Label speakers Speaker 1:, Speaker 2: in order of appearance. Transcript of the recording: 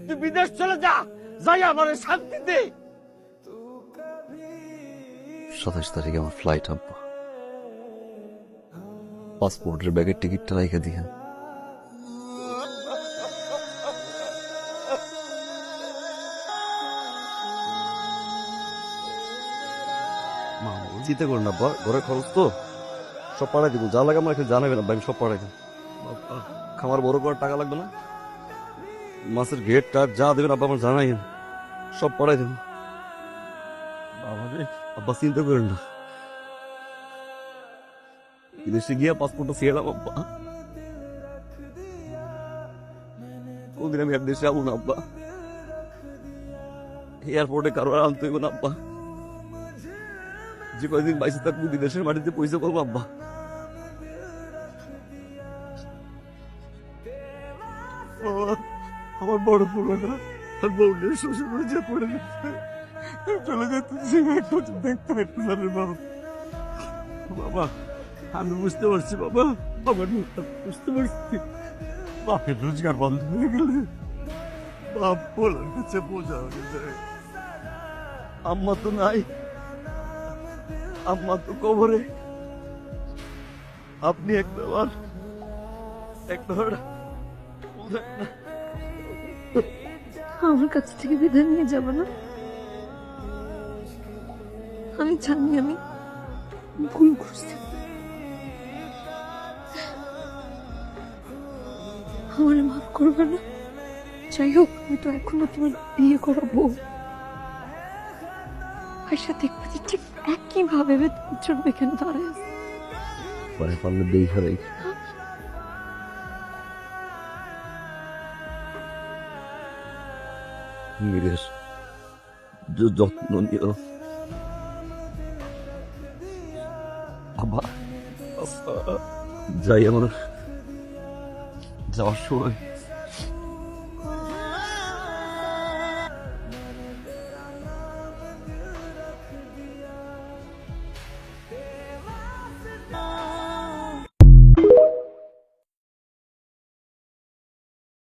Speaker 1: তুই বিদেশ চলে যা, যাই আমার শান্তি দে।
Speaker 2: 27 তারিখে আমার ফ্লাইট, আব্বা। পাসপোর্টের ব্যাগের টিকিটটা রেখে দিয়ে
Speaker 3: চিন্তা করুন আব্বা, ঘরের খরচ তো সব পাঠাই দিব, যা লাগে আমাকে জানাবেন আব্বা, আমি সব পাঠাই দিব। খামার বড় করার টাকা লাগবে না, মাছের ঘেট টাট যা দেবেন আব্বা আমার জানাই, সব পাঠাই দেব। আব্বা চিন্তা করেন না, বিদেশে গিয়া পাসপোর্টটা ছিঁড়লাম আব্বা, কোনদিন আমি আর দেশে যাবো না আব্বা, এয়ারপোর্টে কারো আর আনতে হইব না আব্বা, যে কয়েকদিন বাইশে থাকবো বিদেশের মাটিতে পয়সা করবো আব্বা। আমার বড় পুরোটা আর বউলের শ্বশুর বাড়ি পড়ে গেছে, চলে যেতে দেখতে বাবা। আমি বুঝতে পারছি বাবা, আমার বুঝতে পারছি, বাপের রোজগার বন্ধ হয়ে গেলে বাপ বলার কাছে বোঝা হয়ে যায়। আম্মা তো নাই, আম্মা তো কবরে, আপনি একবার
Speaker 4: আমার কাছ থেকে বিদায় নিয়ে যাব না? আমি জানি আমি ভুল করছি, আমার মাফ করবে না? যাই হোক, আমি তো এখনো তোমার বিয়ে করাবো, আশা দেখবে যে ঠিক একই ভাবে তোমার জন্য এখানে দাঁড়ায় আছে।
Speaker 2: পরে পারলে দেখা রেখে নিজের যত্ন নিও বাবা। যাই আমার যাওয়ার সময়